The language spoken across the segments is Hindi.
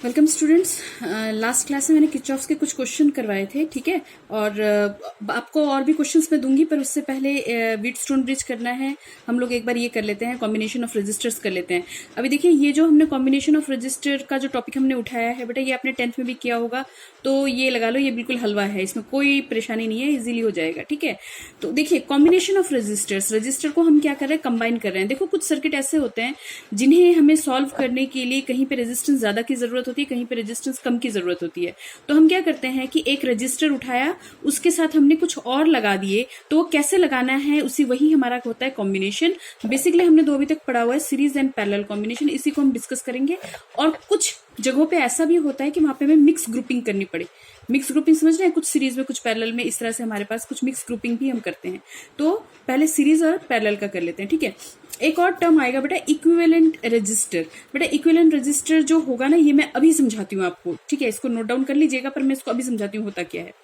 Welcome students. लास्ट क्लास में मैंने किरचॉफ्स के कुछ क्वेश्चन करवाए थे, ठीक है। और आपको और भी क्वेश्चंस मैं दूंगी, पर उससे पहले व्हीटस्टोन ब्रिज करना है। हम लोग एक बार ये कर लेते हैं, कॉम्बिनेशन ऑफ रजिस्टर्स कर लेते हैं। अभी देखिए, ये जो हमने कॉम्बिनेशन ऑफ रजिस्टर का जो टॉपिक हमने उठाया है बेटा, ये आपने 10th में भी किया होगा, तो ये लगा लो, ये बिल्कुल हलवा है, इसमें कोई परेशानी नहीं है, इजीली हो जाएगा, ठीक है। तो देखिए, कॉम्बिनेशन ऑफ रजिस्टर्स, रजिस्टर को हम क्या कर रहे हैं, कंबाइन कर रहे हैं। देखो, कुछ सर्किट ऐसे होते हैं जिन्हें हमें सॉल्व करने के लिए कहीं पे रेजिस्टेंस ज्यादा की जरूरत होती है, कहीं पे रेजिस्टेंस कम की जरूरत होती है। तो हम क्या करते हैं कि एक रजिस्टर उठाया, उसके साथ हमने कुछ और लगा दिए, तो वो कैसे लगाना है, उसी वही हमारा होता है कॉम्बिनेशन। बेसिकली हमने दो अभी तक पढ़ा हुआ है, सीरीज एंड पैरेलल कॉम्बिनेशन, इसी को हम डिस्कस करेंगे। और कुछ जगहों पे ऐसा भी होता है कि वहां पे हमें मिक्स ग्रुपिंग करनी पड़े। मिक्स ग्रुपिंग समझ रहे हैं, कुछ सीरीज में कुछ पैरेलल में, इस तरह से हमारे पास कुछ मिक्स ग्रुपिंग भी हम करते हैं। तो पहले सीरीज और पैरेलल का कर लेते हैं, ठीक है। एक और टर्म आएगा बेटा, इक्विवेलेंट रजिस्टर। बेटा इक्विवेलेंट रजिस्टर जो होगा ना, ये मैं अभी समझाती हूँ आपको, ठीक है। इसको नोट डाउन कर लीजिएगा, पर मैं इसको अभी समझाती हूँ होता क्या है।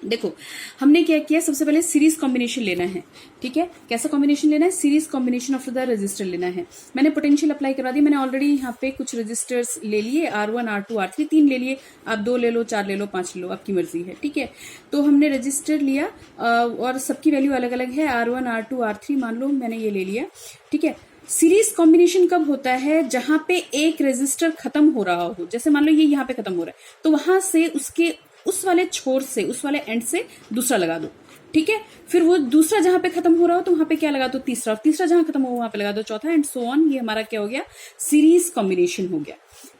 देखो, हमने क्या किया, सबसे पहले सीरीज कॉम्बिनेशन लेना है, ठीक है। कैसा कॉम्बिनेशन लेना है, series combination of the register लेना है। मैंने पोटेंशियल अप्लाई करवा दी, मैंने ऑलरेडी यहाँ पे कुछ रजिस्टर्स ले लिए, R1 R2 R3, 3 ले लिए। आप 2 ले लो, 4 ले लो, 5 ले लो, आपकी मर्जी है, ठीक है। तो हमने रजिस्टर लिया और सबकी वैल्यू अलग अलग है, R1 R2 R3 मान लो मैंने ये ले लिया, ठीक है। सीरीज कॉम्बिनेशन कब होता है, जहां पे एक रेजिस्टर खत्म हो रहा हो, जैसे मान लो ये यहाँ पे खत्म हो रहा है, तो वहां से उसके उस वाले छोर से, उस वाले एंड से दूसरा लगा दो, ठीक है। फिर वो दूसरा जहां पे खत्म हो रहा हो तो वहां पे क्या लगा दो, तीसरा, और तीसरा जहां खत्म हो वहां पे लगा दो चौथा, एंड सो ऑन। ये हमारा क्या हो गया, सीरीज कॉम्बिनेशन हो गया,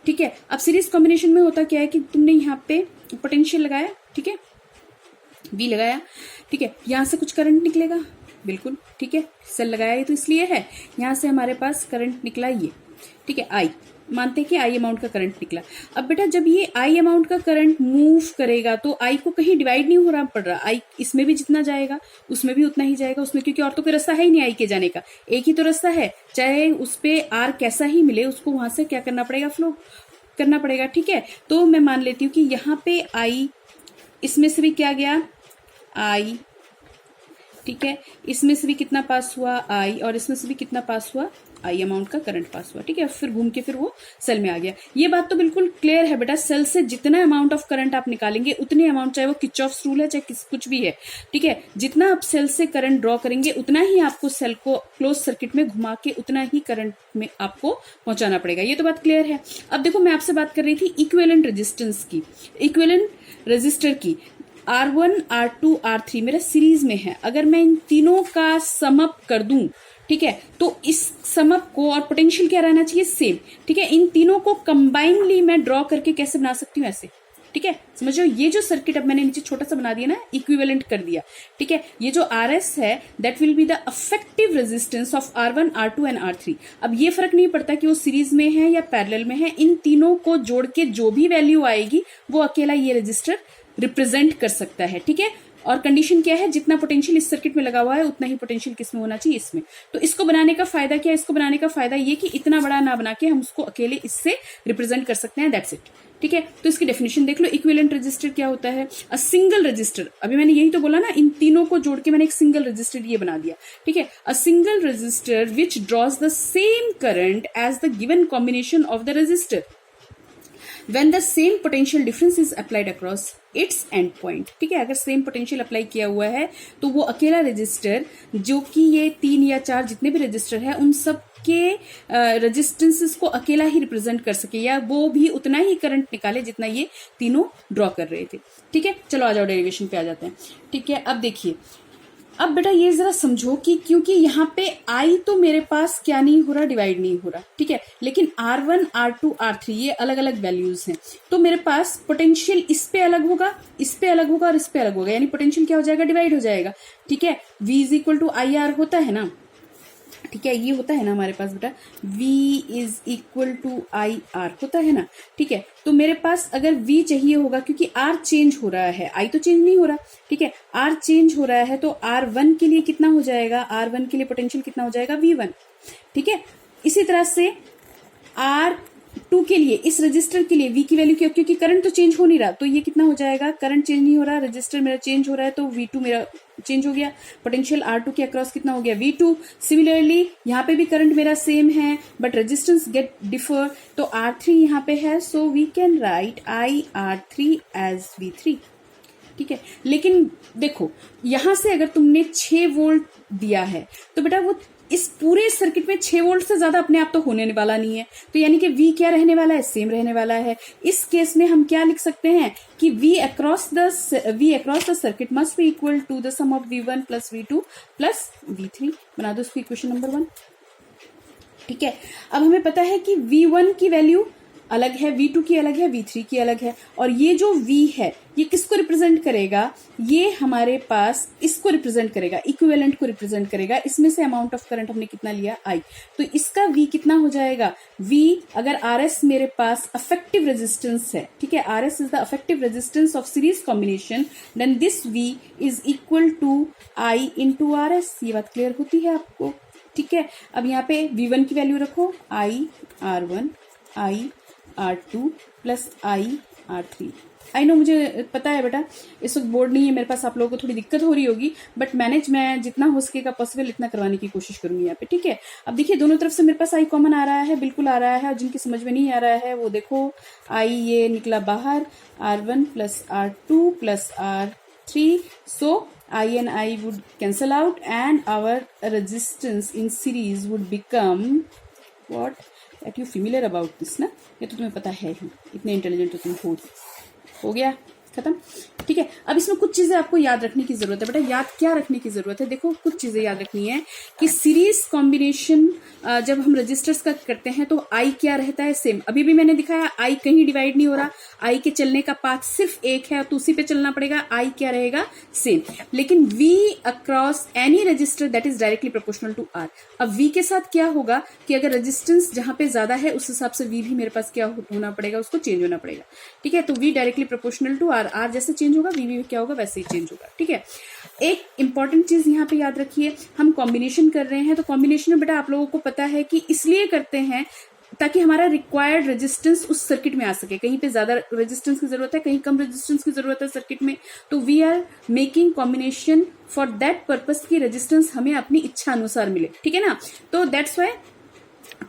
ठीक है। अब सीरीज कॉम्बिनेशन में होता क्या है कि तुमने यहाँ पे पोटेंशियल लगाया, ठीक है, V लगाया, ठीक है। यहां से कुछ करंट निकलेगा, बिल्कुल, ठीक है। सेल लगाया ये तो इसलिए है, यहां से हमारे पास करंट निकला ये, ठीक है, I मानते हैं कि I अमाउंट का करंट निकला। अब बेटा जब ये I अमाउंट का करंट मूव करेगा तो I को कहीं डिवाइड नहीं हो रहा पड़ रहा, I इसमें भी जितना जाएगा उसमें भी उतना ही जाएगा, उसमें क्योंकि और तो कोई रास्ता है ही नहीं I के जाने का, एक ही तो रास्ता है, चाहे उस पे R कैसा ही मिले, उसको वहां से क्या करना पड़ेगा, फ्लो करना पड़ेगा, ठीक है। तो मैं मान लेती हूँ कि यहाँ पे I, इसमें से भी क्या गया, I, ठीक है, इसमें से भी कितना पास हुआ, I, और इसमें से भी कितना पास हुआ, I अमाउंट का करंट पास हुआ, ठीक है। फिर घूम के फिर वो सेल में आ गया। ये बात तो बिल्कुल क्लियर है बेटा, सेल से जितना अमाउंट ऑफ करंट आप निकालेंगे उतनी अमाउंट, चाहे वो किरचॉफ्स रूल है चाहे कुछ भी है, ठीक है, जितना आप सेल से करंट ड्रॉ करेंगे उतना ही आपको सेल को क्लोज सर्किट में घुमा के उतना ही करंट में आपको पहुंचाना पड़ेगा। ये तो बात क्लियर है। अब देखो, मैं आपसे बात कर रही थी इक्विवेलेंट रेजिस्टेंस की, इक्विवेलेंट रजिस्टर की। R1 R2 R3 मेरा सीरीज में है, अगर मैं इन तीनों का सम अप कर दूं, ठीक है, तो इस सम अप को, और पोटेंशियल क्या रहना चाहिए, सेम, ठीक है। इन तीनों को कंबाइनली मैं ड्रॉ करके कैसे बना सकती हूँ, ऐसे, ठीक है। समझो, ये जो सर्किट अब मैंने नीचे छोटा सा बना दिया ना, इक्विवेलेंट कर दिया, ठीक है। ये जो RS है, that will be the effective resistance of R1 R2 and R3। अब ये फर्क नहीं पड़ता कि वो सीरीज में है या पैरेलल में है, इन तीनों को जोड़ के जो भी वैल्यू आएगी वो अकेला ये रजिस्टर रिप्रेजेंट कर सकता है, ठीक है। और कंडीशन क्या है, जितना पोटेंशियल इस सर्किट में लगा हुआ है उतना ही पोटेंशियल किसमें होना चाहिए, इसमें। तो इसको बनाने का फायदा क्या है, इसको बनाने का फायदा ये कि इतना बड़ा ना बना के हम उसको अकेले इससे रिप्रेजेंट कर सकते हैं, दैट्स इट, ठीक है। तो इसकी डेफिनेशन देख लो, इक्विवेलेंट रजिस्टर क्या होता है, अ सिंगल रजिस्टर, अभी मैंने यही तो बोला ना, इन तीनों को जोड़ के मैंने एक सिंगल रजिस्टर ये बना दिया, ठीक है। A single resistor which draws the same current as the given combination of the resistor when the same potential difference is applied across its end point, ठीक है। अगर सेम पोटेंशियल अप्लाई किया हुआ है तो वो अकेला रजिस्टर, जो कि ये 3 या 4 जितने भी रजिस्टर है उन सब के रेजिस्टेंसेस को अकेला ही रिप्रेजेंट कर सके, या वो भी उतना ही करंट निकाले जितना ये तीनों ड्रॉ कर रहे थे, ठीक है। चलो आ जाओ, डेरिवेशन पे आ जाते हैं, ठीक है। अब देखिए, अब बेटा ये जरा समझो कि क्योंकि यहाँ पे I तो मेरे पास क्या नहीं हो रहा, डिवाइड नहीं हो रहा, ठीक है, लेकिन R1 R2 R3 ये अलग अलग वैल्यूज हैं, तो मेरे पास पोटेंशियल इस पे अलग होगा, इस पे अलग होगा और इस पे अलग होगा, यानी पोटेंशियल क्या हो जाएगा, डिवाइड हो जाएगा, ठीक है। V is equal to IR होता है ना, ठीक है, ये होता है ना हमारे पास बेटा, V is equal to IR होता है ना, ठीक है। तो मेरे पास अगर V चाहिए होगा, क्योंकि R चेंज हो रहा है, I तो चेंज नहीं हो रहा, ठीक है, R चेंज हो रहा है, तो R1 के लिए कितना हो जाएगा, R1 के लिए पोटेंशियल कितना हो जाएगा, V1, ठीक है। इसी तरह से टू के लिए, इस रजिस्टर के लिए V की वैल्यू क्या, क्योंकि करंट तो चेंज हो नहीं रहा, तो ये कितना हो जाएगा, करंट चेंज नहीं हो रहा, रजिस्टर मेरा चेंज हो रहा है, तो V2 मेरा चेंज हो गया, पोटेंशियल R2 के अक्रॉस कितना हो गया, V2। सिमिलरली यहाँ पे भी करंट मेरा सेम है बट रेजिस्टेंस गेट डिफर, तो R3 यहाँ पे है, so we can write IR3 as V3, ठीक है। लेकिन देखो यहां से अगर तुमने 6 वोल्ट दिया है तो बेटा वो इस पूरे सर्किट में 6 वोल्ट से ज्यादा अपने आप तो होने वाला नहीं है, तो यानी कि V क्या रहने वाला है, सेम रहने वाला है। इस केस में हम क्या लिख सकते हैं कि V across the circuit must be equal to the sum of V1 plus V2 plus V3। बना दो इसको इक्वेशन नंबर 1, ठीक है। अब हमें पता है कि V1 की वैल्यू अलग है, V2 की अलग है, V3 की अलग है, और ये जो V है ये किसको रिप्रेजेंट करेगा, ये हमारे पास इसको रिप्रेजेंट करेगा, इक्विवेलेंट को रिप्रेजेंट करेगा। इसमें से अमाउंट ऑफ करंट हमने कितना लिया, I, तो इसका V कितना हो जाएगा, V अगर RS मेरे पास अफेक्टिव रेजिस्टेंस है, ठीक है, RS is the effective resistance of series combination, then this V is equal to I into RS। ये बात क्लियर होती है आपको, ठीक है। अब यहाँ पे V1 की वैल्यू रखो, IR1 IR2 plus IR3। I know मुझे पता है बेटा इस वक्त बोर्ड नहीं है मेरे पास, आप लोगों को थोड़ी दिक्कत हो रही होगी, बट मैं जितना हो सकेगा पॉसिबल इतना करवाने की कोशिश करूंगी यहाँ पे, ठीक है। अब देखिए दोनों तरफ से मेरे पास I कॉमन आ रहा है, बिल्कुल आ रहा है, और जिनकी समझ में नहीं आ रहा है वो देखो I ये निकला बाहर, R1 plus R2 plus R3, so I and I would cancel out and our resistance in series would become what? That you familiar about this ना, ये तो तुम्हें पता है ही, इतने इंटेलिजेंट तो तुम हो गया, खत्म, ठीक है। अब इसमें कुछ चीजें आपको याद रखने की जरूरत है बेटा, याद क्या रखने की जरूरत है, देखो कुछ चीजें याद रखनी है कि सीरीज कॉम्बिनेशन जब हम रजिस्टर्स का करते हैं तो I क्या रहता है, सेम। अभी भी मैंने दिखाया I कहीं डिवाइड नहीं हो रहा, I के चलने का पाथ सिर्फ एक है तो उसी पे चलना पड़ेगा, I क्या रहेगा, सेम। लेकिन V across any resistor that is directly proportional to R। अब V के साथ क्या होगा कि अगर रेजिस्टेंस जहां पे ज्यादा है उस हिसाब से V भी मेरे पास क्या होना पड़ेगा, उसको चेंज होना पड़ेगा, ठीक है। तो V directly proportional to R, R जैसे चेंज होगा V भी क्या होगा वैसे ही चेंज होगा, ठीक है। एक इंपॉर्टेंट चीज यहाँ पे याद रखिए, हम कॉम्बिनेशन कर रहे हैं तो कॉम्बिनेशन में बेटा आप लोगों को पता है कि इसलिए करते हैं ताकि हमारा रिक्वायर्ड रेजिस्टेंस उस सर्किट में आ सके। कहीं पे ज्यादा रेजिस्टेंस की जरूरत है, कहीं कम रेजिस्टेंस की जरूरत है सर्किट में, तो we are making combination for that purpose की रेजिस्टेंस हमें अपनी इच्छा अनुसार मिले, ठीक है ना। तो दैट्स वाई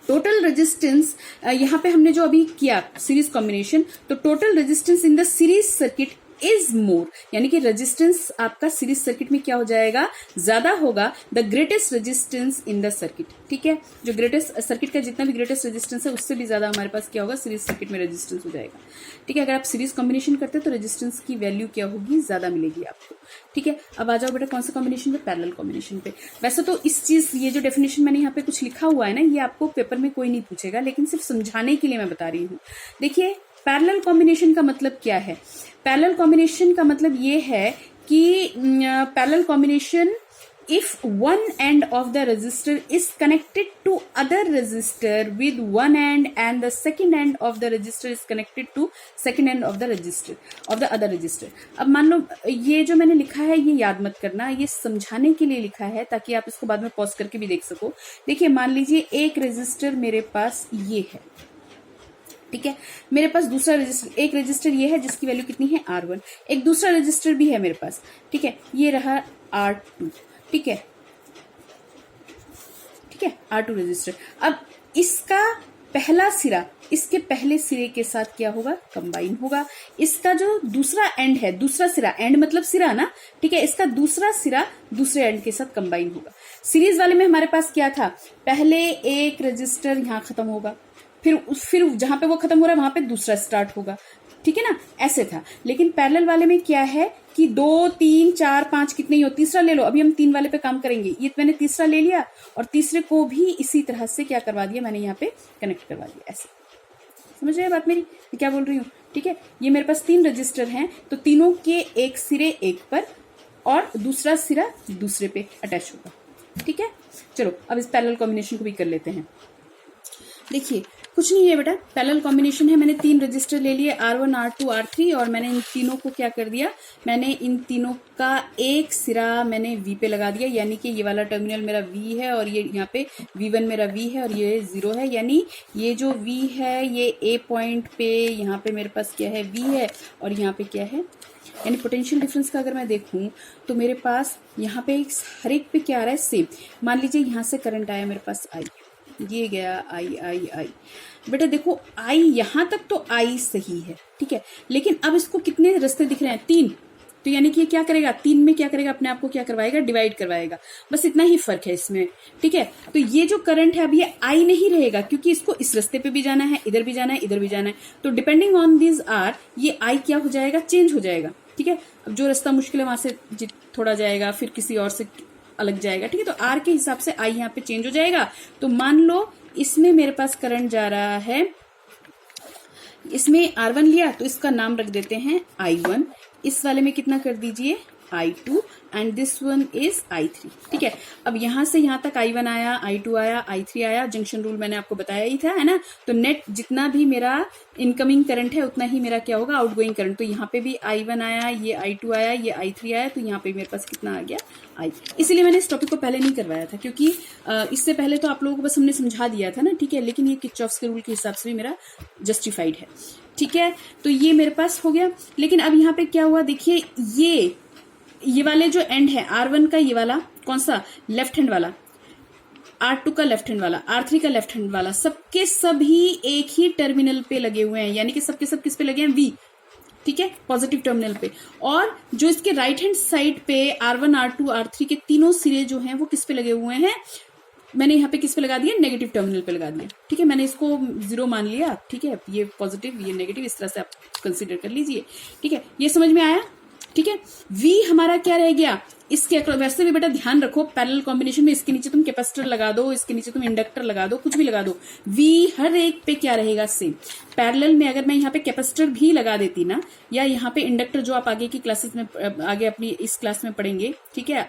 टोटल रेजिस्टेंस यहाँ पे हमने जो अभी किया सीरीज कॉम्बिनेशन, तो total resistance in the series circuit is more, यानी कि रेजिस्टेंस आपका सीरीज सर्किट में क्या हो जाएगा, ज्यादा होगा, the greatest resistance in the circuit, ठीक है। जो ग्रेटेस्ट सर्किट का जितना भी ग्रेटेस्ट रेजिस्टेंस है उससे भी ज्यादा हमारे पास क्या होगा, सीरीज सर्किट में रेजिस्टेंस हो जाएगा, ठीक है। अगर आप सीरीज कॉम्बिनेशन करते हैं तो रेजिस्टेंस की वैल्यू क्या होगी, ज्यादा मिलेगी आपको, ठीक है। अब आ जाओ बेटा कौन सा कॉम्बिनेशन पे, पैरेलल कॉम्बिनेशन पे। वैसे तो इस चीज ये जो डेफिनेशन मैंने यहाँ पे कुछ लिखा हुआ है ना, ये आपको पेपर में कोई नहीं पूछेगा, लेकिन सिर्फ समझाने के लिए मैं बता रही हूँ। देखिए पैरेलल कॉम्बिनेशन का मतलब क्या है, पैरेलल कॉम्बिनेशन का मतलब ये है कि parallel combination if one end of the resistor is connected to other resistor with one end and the second end of the resistor is connected to second end of the resistor of the other resistor। अब मान लो ये जो मैंने लिखा है ये याद मत करना, ये समझाने के लिए लिखा है ताकि आप इसको बाद में पॉज करके भी देख सको। देखिए मान लीजिए एक रेजिस्टर मेरे पास ये है, ठीक है, मेरे पास दूसरा रजिस्टर, एक रजिस्टर ये है जिसकी वैल्यू कितनी है R1, एक दूसरा रजिस्टर भी है मेरे पास, ठीक है, ये रहा R2, ठीक है, ठीक है, R2 रजिस्टर। अब इसका पहला सिरा इसके पहले सिरे के साथ क्या होगा, कंबाइन होगा। इसका जो दूसरा एंड है, दूसरा सिरा, एंड मतलब सिरा ना, ठीक है, इसका दूसरा सिरा दूसरे एंड के साथ कंबाइन होगा। सीरीज वाले में हमारे पास क्या था, पहले एक रजिस्टर यहां खत्म होगा, फिर जहां पे वो खत्म हो रहा है वहां पे दूसरा स्टार्ट होगा, ठीक है ना, ऐसे था। लेकिन पैरेलल वाले में क्या है कि 2 3 4 5 कितने ही हो, तीसरा ले लो। अभी हम 3 वाले पे काम करेंगे, ये मैंने तीसरा ले लिया और तीसरे को भी इसी तरह से क्या करवा दिया, मैंने यहाँ पे कनेक्ट करवा दिया, ऐसे। समझ रहे हैं बात मेरी, क्या बोल रही हूँ, ठीक है। ये मेरे पास 3 रजिस्टर हैं तो तीनों के एक सिरे एक पर और दूसरा सिरा दूसरे पे अटैच होगा, ठीक है। चलो अब इस पैरेलल कॉम्बिनेशन को भी कर लेते हैं। देखिए कुछ नहीं है बेटा, पैरेलल कॉम्बिनेशन है। मैंने 3 रजिस्टर ले लिए R1, R2, R3 और मैंने इन तीनों को क्या कर दिया, मैंने इन तीनों का एक सिरा मैंने V पे लगा दिया, यानी कि ये वाला टर्मिनल मेरा V है और ये यहाँ पे V1 मेरा V है और ये 0 है, यानी ये जो V है ये A पॉइंट पे यहाँ पे मेरे पास क्या है, V है और यहाँ पे क्या है, यानी पोटेंशियल डिफरेंस का अगर मैं देखूं तो मेरे पास यहाँ पे हर एक पे क्या आ रहा है, सेम। मान लीजिए यहाँ से करंट आया मेरे पास I, ये गया I। बेटा देखो I यहाँ तक तो I सही है, ठीक है, लेकिन अब इसको कितने रास्ते दिख रहे हैं, 3। तो यानी कि ये क्या करेगा, 3 में क्या करेगा, अपने आप को क्या करवाएगा, डिवाइड करवाएगा। बस इतना ही फर्क है इसमें, ठीक है। तो ये जो करंट है अब ये I नहीं रहेगा, क्योंकि इसको इस रास्ते पे भी जाना है, इधर भी जाना है, इधर भी जाना है। तो डिपेंडिंग ऑन दिस आर ये I क्या हो जाएगा, चेंज हो जाएगा, ठीक है। अब जो रास्ता मुश्किल है वहां से थोड़ा जाएगा, फिर किसी और से अलग जाएगा, ठीक है। तो R के हिसाब से I यहाँ पे चेंज हो जाएगा। तो मान लो इसमें मेरे पास करंट जा रहा है, इसमें R1 लिया तो इसका नाम रख देते हैं I1, इस वाले में कितना कर दीजिए I2 and this one is I3, ठीक है। अब यहां से यहां तक I1 आया, I2 आया, I3 आया, जंक्शन रूल मैंने आपको बताया ही था, है ना। तो नेट जितना भी मेरा इनकमिंग करंट है उतना ही मेरा क्या होगा, आउटगोइंग करंट। तो यहाँ पे भी I1 आया, ये I2 आया, ये I3 आया, तो यहाँ पे मेरे पास कितना आ गया I। इसीलिए मैंने इस टॉपिक को पहले नहीं करवाया था, क्योंकि इससे पहले तो आप लोगों को बस हमने समझा दिया था ना, ठीक है। लेकिन ये किरचॉफ के रूल के हिसाब से भी मेरा जस्टिफाइड है, ठीक है। तो ये मेरे पास हो गया। लेकिन अब यहाँ पे क्या हुआ, देखिए ये वाले जो एंड है R1 का, ये वाला कौन सा, लेफ्ट हैंड वाला, R2 का लेफ्ट हैंड वाला, R3 का लेफ्ट हैंड वाला, सबके सभी एक ही टर्मिनल पे लगे हुए हैं, यानी कि सबके सब किस पे लगे हैं, V, ठीक है, पॉजिटिव टर्मिनल पे। और जो इसके राइट हैंड साइड पे R1, R2, R3 के तीनों सिरे जो हैं वो किस पे लगे हुए हैं, मैंने यहाँ पे किस पे लगा दिया, नेगेटिव टर्मिनल पे लगा दिया, ठीक है। मैंने इसको 0 मान लिया, ठीक है, ये पॉजिटिव ये नेगेटिव, इस तरह से आप कंसीडर कर लीजिए, ठीक है। ये समझ में आया, ठीक है। V हमारा क्या रह गया, इसके वैसे भी बेटा ध्यान रखो, पैरेलल कॉम्बिनेशन में इसके नीचे तुम कैपेसिटर लगा दो, इसके नीचे तुम इंडक्टर लगा दो, कुछ भी लगा दो, V हर एक पे क्या रहेगा, सेम। पैरेलल में अगर मैं यहाँ पे कैपेसिटर भी लगा देती ना, या यहाँ पे इंडक्टर, जो आप आगे की क्लासेस में, आगे अपनी इस क्लास में पढ़ेंगे, ठीक है।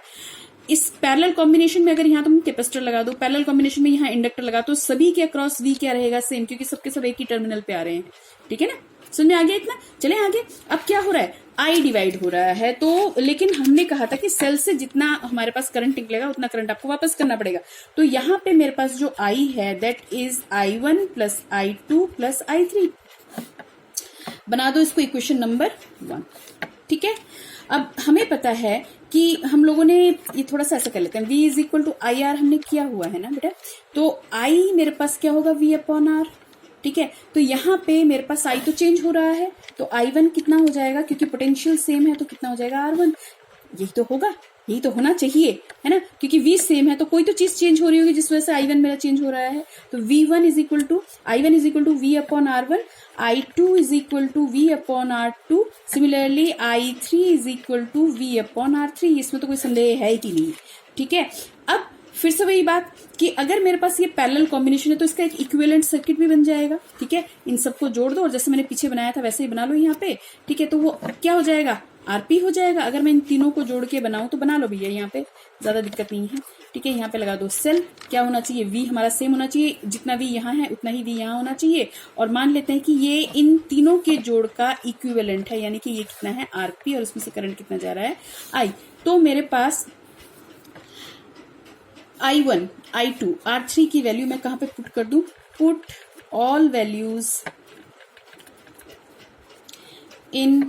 इस पैरेलल कॉम्बिनेशन में अगर यहाँ तुम कैपेसिटर लगा दो, पैरेलल कॉम्बिनेशन में यहाँ इंडक्टर लगा दो, सभी के अक्रॉस V क्या रहेगा, सेम, क्योंकि सबके सब एक ही टर्मिनल पे आ रहे हैं, ठीक है ना। समझ में आ गया इतना। चले आगे। अब क्या हो रहा है, I डिवाइड हो रहा है, तो लेकिन हमने कहा था कि सेल से जितना हमारे पास करंट निकलेगा उतना करंट आपको वापस करना पड़ेगा। तो यहाँ पे मेरे पास जो I है that is I1 plus I2 plus I3। बना दो इसको इक्वेशन नंबर 1, ठीक है। अब हमें पता है कि हम लोगों ने ये थोड़ा सा ऐसा कर लेते हैं, V is equal to I R हमने किया हुआ है ना बेटा। तो I मेरे पास क्या होगा, V अपॉन आर, ठीक है। तो यहाँ पे मेरे पास I तो चेंज हो रहा है, तो I1 कितना हो जाएगा, क्योंकि पोटेंशियल सेम है तो कितना हो जाएगा R1। यही तो होगा, यही तो होना चाहिए, है ना, क्योंकि V सेम है तो कोई तो चीज चेंज हो रही होगी जिस वजह से I1 मेरा चेंज हो रहा है। तो V1 is equal to I1 is equal to V upon R1, I2 is equal to V upon R2, similarly I3 is equal to V upon R3। इसमें तो कोई संदेह है ही नहीं, ठीक है। अब फिर से वही बात कि अगर मेरे पास ये पैरेलल कॉम्बिनेशन है तो इसका एक इक्विवेलेंट सर्किट भी बन जाएगा, ठीक है। इन सबको जोड़ दो और जैसे मैंने पीछे बनाया था वैसे ही बना लो यहाँ पे, ठीक है। तो वो क्या हो जाएगा, आरपी हो जाएगा। अगर मैं इन तीनों को जोड़ के बनाऊं तो बना लो भैया, यहाँ पे ज्यादा दिक्कत नहीं है, ठीक है। यहाँ पे लगा दो सेल, क्या होना चाहिए, V हमारा सेम होना चाहिए, जितना V यहाँ है उतना ही V यहाँ होना चाहिए। और मान लेते हैं कि ये इन तीनों के जोड़ का इक्विवेलेंट है, यानी कि ये कितना है आरपी और इसमें से करंट कितना जा रहा है I। तो मेरे पास I1, I2, R3 की वैल्यू मैं कहां पे पुट कर दूं, put all values in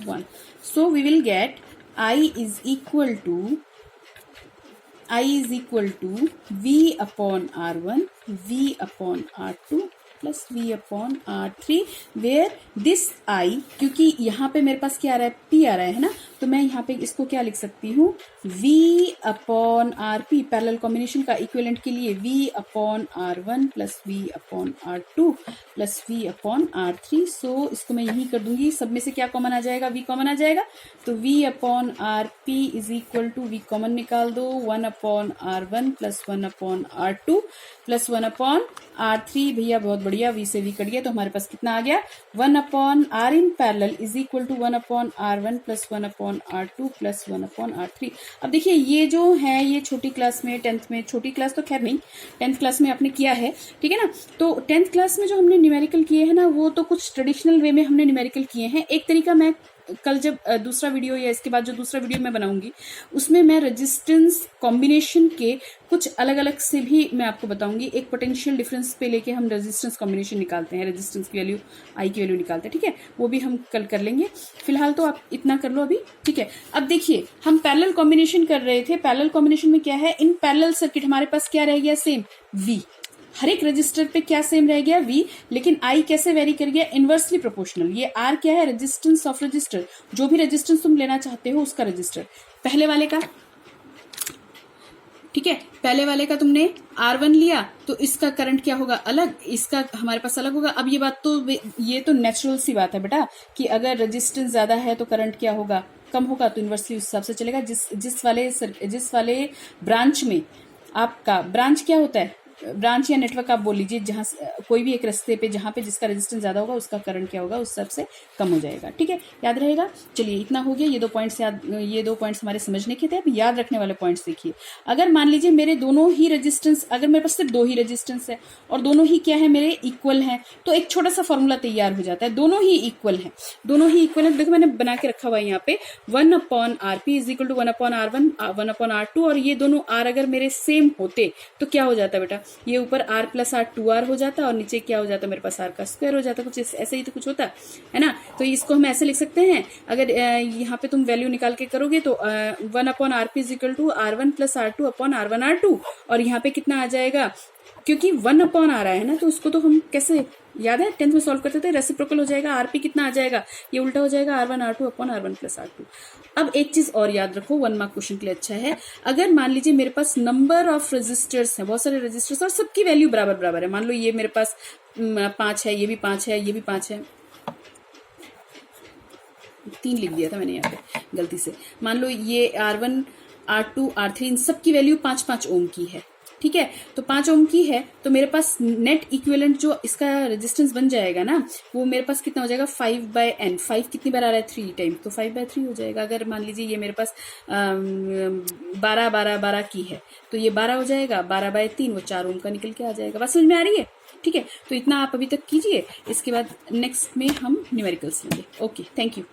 1। So we will get I is equal to V upon R1, V upon R2 plus V upon R3, where this I, क्योंकि यहाँ पे मेरे पास क्या आ रहा है, P आ रहा है ना, तो मैं यहाँ पे इसको क्या लिख सकती हूँ, V upon RP, parallel combination का इक्विवेलेंट के लिए V upon R1 plus V upon R2 plus V upon R3। सो इसको मैं यही कर दूंगी, सब में से क्या कॉमन आ जाएगा, V कॉमन आ जाएगा। तो V upon RP is equal to, V common निकाल दो, 1 upon R1 plus 1 upon R2 plus 1 upon R3। भैया बहुत बढ़िया, v से v कट गया तो हमारे पास कितना आ गया, 1/r in parallel is equal to 1/r1 plus 1/r2 plus 1/r3। अब देखिए ये जो है ये छोटी क्लास में, 10th में, छोटी क्लास तो खैर नहीं, 10th क्लास में आपने किया है, ठीक है ना। तो 10th क्लास में जो हमने न्यूमेरिकल किए हैं ना, वो तो कुछ ट्रेडिशनल वे में हमने न्यूमेरिकल किए हैं। एक तरीका मैं कल जब दूसरा वीडियो या इसके बाद जो दूसरा वीडियो मैं बनाऊंगी उसमें मैं रेजिस्टेंस कॉम्बिनेशन के कुछ अलग अलग से भी मैं आपको बताऊंगी। एक पोटेंशियल डिफरेंस पे लेके हम रेजिस्टेंस कॉम्बिनेशन निकालते हैं, रेजिस्टेंस की वैल्यू, आई की वैल्यू निकालते हैं, ठीक है, वो भी हम कल कर लेंगे। फिलहाल तो आप इतना कर लो अभी, ठीक है। अब देखिए हम पैरेलल कॉम्बिनेशन कर रहे थे, पैरेलल कॉम्बिनेशन में क्या है, इन पैरेलल सर्किट हमारे पास क्या रह गया, सेम V, हर एक रजिस्टर पे क्या सेम रह गया, V, लेकिन I कैसे वेरी कर गया, इनवर्सली प्रोपोर्शनल। ये R क्या है, रेजिस्टेंस ऑफ रजिस्टर, जो भी रेजिस्टेंस तुम लेना चाहते हो उसका रजिस्टर, पहले वाले का, ठीक है, पहले वाले का तुमने R1 लिया तो इसका करंट क्या होगा, अलग, इसका हमारे पास अलग होगा। अब ये बात तो, ये तो नेचुरल सी बात है बेटा कि अगर रेजिस्टेंस ज्यादा है तो करंट क्या होगा, कम होगा, तो इनवर्सली उस हिसाब से चलेगा। जिस वाले ब्रांच में आपका, ब्रांच क्या होता है, ब्रांच या नेटवर्क आप बोल लीजिए, जहां कोई भी एक रास्ते पे जहां पे जिसका रेजिस्टेंस ज्यादा होगा उसका करंट क्या होगा, उस हिसाब से कम हो जाएगा, ठीक है, याद रहेगा। चलिए इतना हो गया, ये दो पॉइंट्स हमारे समझने के थे। अब याद रखने वाले पॉइंट्स देखिए, अगर मान लीजिए मेरे दोनों ही रेजिस्टेंस, अगर मेरे पास सिर्फ 2 ही रेजिस्टेंस है और दोनों ही क्या है, मेरे इक्वल है, तो एक छोटा सा फॉर्मूला तैयार हो जाता है, दोनों ही इक्वल है, दोनों ही इक्वल है। देखो मैंने बना के रखा हुआ है यहाँ पे, 1/rp is equal to 1/r1 1/r2, और ये दोनों r अगर मेरे सेम होते तो क्या हो जाता बेटा, ये ऊपर r प्लस r 2r हो जाता और नीचे क्या हो जाता, मेरे पास r का स्क्वायर हो जाता, कुछ ऐसे ही तो कुछ होता है ना। तो इसको हम ऐसे लिख सकते हैं, अगर यहाँ पे तुम वैल्यू निकाल के करोगे तो 1/rp is equal to r1 plus r2/r1r2, और यहाँ पे कितना आ जाएगा, क्योंकि 1/r आ रहा है ना, तो उसको तो हम कैसे, याद है 10th में सॉल्व करते थे, रेसिप्रोकल हो जाएगा, आरपी कितना आ जाएगा, ये उल्टा हो जाएगा, r1r2/r1 प्लस r2। अब एक चीज और याद रखो, 1 मार्क क्वेश्चन के लिए अच्छा है, अगर मान लीजिए मेरे पास नंबर ऑफ रेजिस्टर्स है, बहुत सारे रेजिस्टर्स और सबकी वैल्यू बराबर बराबर है, मान लो ये मेरे पास 5 है, ये भी 5 है, ये भी 5 है, 3 लिख दिया था मैंने यहाँ पे गलती से, मान लो ये R1 R2 R3 इन सबकी वैल्यू 5-5 ओम की है, ठीक है, तो 5 ओम की है, तो मेरे पास नेट इक्विवेलेंट जो इसका रेजिस्टेंस बन जाएगा ना, वो मेरे पास कितना हो जाएगा, 5/n, 5 कितनी बार आ रहा है, 3 टाइम, तो 5/3 हो जाएगा। अगर मान लीजिए ये मेरे पास 12 की है, तो ये 12 हो जाएगा, 12/3 वो 4 ओम का निकल के आ जाएगा। बात समझ में आ रही है, ठीक है, तो इतना आप अभी तक कीजिए, इसके बाद नेक्स्ट में हम न्यूमेरिकल्स लेंगे। Okay, thank you.